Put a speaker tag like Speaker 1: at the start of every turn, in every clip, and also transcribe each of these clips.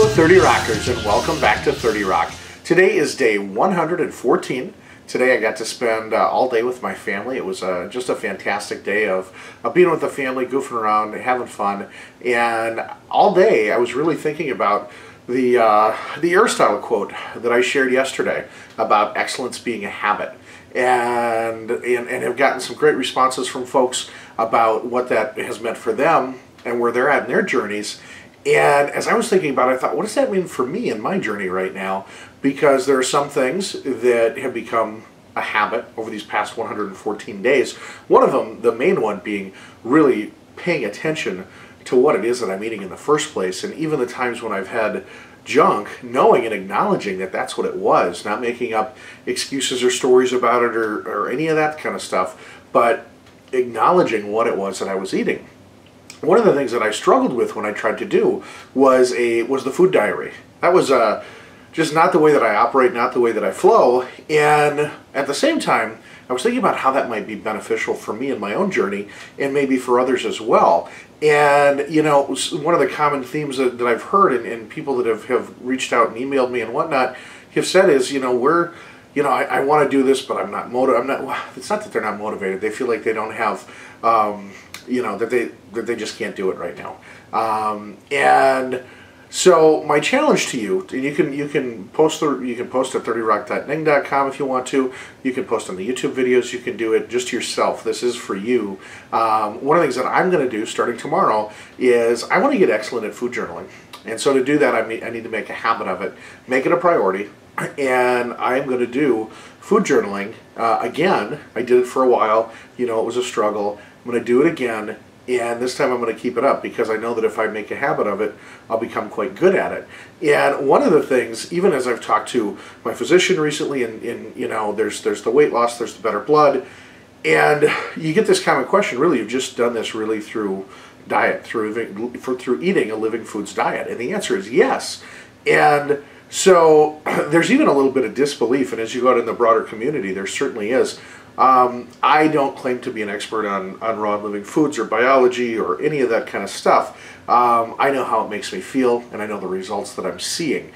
Speaker 1: Hello 30 Rockers and welcome back to 30 Rock. Today is day 114. Today I got to spend all day with my family. It was just a fantastic day of being with the family, goofing around, having fun. And all day I was really thinking about the Aristotle quote that I shared yesterday about excellence being a habit. And have gotten some great responses from folks about what that has meant for them and where they're at in their journeys. And as I was thinking about it, I thought, what does that mean for me in my journey right now? Because there are some things that have become a habit over these past 114 days. One of them, the main one, being really paying attention to what it is that I'm eating in the first place. And even the times when I've had junk, knowing and acknowledging that that's what it was, not making up excuses or stories about it or any of that kind of stuff, but acknowledging what it was that I was eating. One of the things that I struggled with when I tried to do was the food diary. That was just not the way that I operate, not the way that I flow. And at the same time, I was thinking about how that might be beneficial for me in my own journey and maybe for others as well. And, you know, one of the common themes that I've heard and people that have reached out and emailed me and whatnot have said is, I want to do this, but I'm not motivated. It's not that they're not motivated. They feel like they don't have, that they just can't do it right now. And so my challenge to you, and you can post at 30rock.ning.com if you want to. You can post on the YouTube videos. You can do it just yourself. This is for you. One of the things that I'm going to do starting tomorrow is I want to get excellent at food journaling. And so to do that, I need to make a habit of it, make it a priority, and I am going to do food journaling again. I did it for a while. It was a struggle. I'm going to do it again. And this time I'm going to keep it up because I know that if I make a habit of it, I'll become quite good at it. And one of the things, even as I've talked to my physician recently, and there's the weight loss, there's the better blood, and you get this common question, really, you've just done this really through diet, through eating a living foods diet. And the answer is yes. And so there's even a little bit of disbelief, and as you go out in the broader community, there certainly is. I don't claim to be an expert on raw and living foods or biology or any of that kind of stuff. I know how it makes me feel, and I know the results that I'm seeing.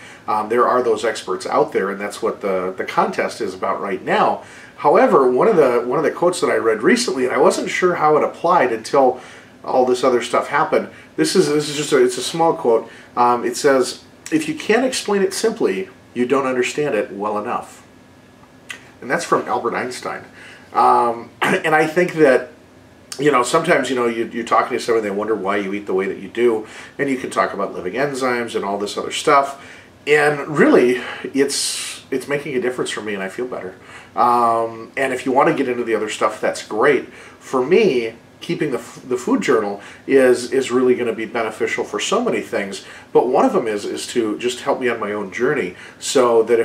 Speaker 1: There are those experts out there, and that's what the contest is about right now. However, one of the quotes that I read recently, and I wasn't sure how it applied until all this other stuff happened. This is just it's a small quote. It says, "If you can't explain it simply, you don't understand it well enough." And that's from Albert Einstein. And I think that, sometimes, you're talking to someone, they wonder why you eat the way that you do, and you can talk about living enzymes and all this other stuff. And really, it's making a difference for me, and I feel better. And if you want to get into the other stuff, that's great. For me, keeping the food journal is really going to be beneficial for so many things, but one of them is to just help me on my own journey, so that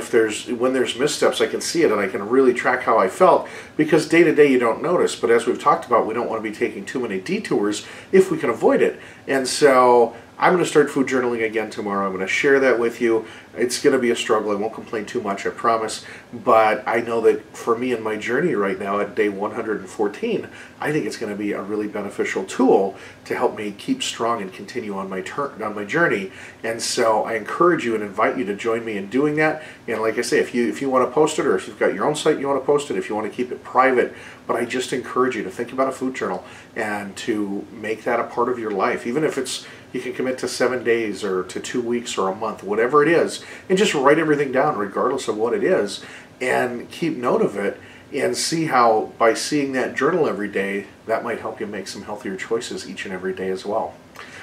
Speaker 1: when there's missteps, I can see it and I can really track how I felt, because day to day you don't notice, but as we've talked about, we don't want to be taking too many detours if we can avoid it. And so I'm going to start food journaling again tomorrow. I'm going to share that with you. It's going to be a struggle. I won't complain too much, I promise. But I know that for me in my journey right now at day 114, I think it's going to be a really beneficial tool to help me keep strong and continue on my journey. And so I encourage you and invite you to join me in doing that. And like I say, if you want to post it, or if you've got your own site you want to post it, if you want to keep it private, but I just encourage you to think about a food journal and to make that a part of your life, even if you can commit to 7 days or to 2 weeks or a month, whatever it is, and just write everything down regardless of what it is, and keep note of it, and see how by seeing that journal every day, that might help you make some healthier choices each and every day as well.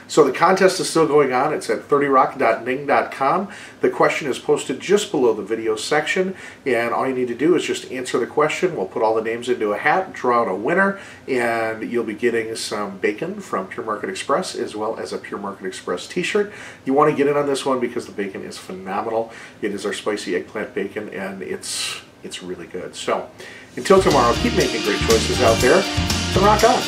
Speaker 1: So the contest is still going on. It's at 30rock.ning.com. The question is posted just below the video section, and all you need to do is just answer the question. We'll put all the names into a hat, draw out a winner, and you'll be getting some bacon from Pure Market Express, as well as a Pure Market Express t-shirt. You want to get in on this one because the bacon is phenomenal. It is our spicy eggplant bacon, and it's really good. So until tomorrow, keep making great choices out there, and rock on.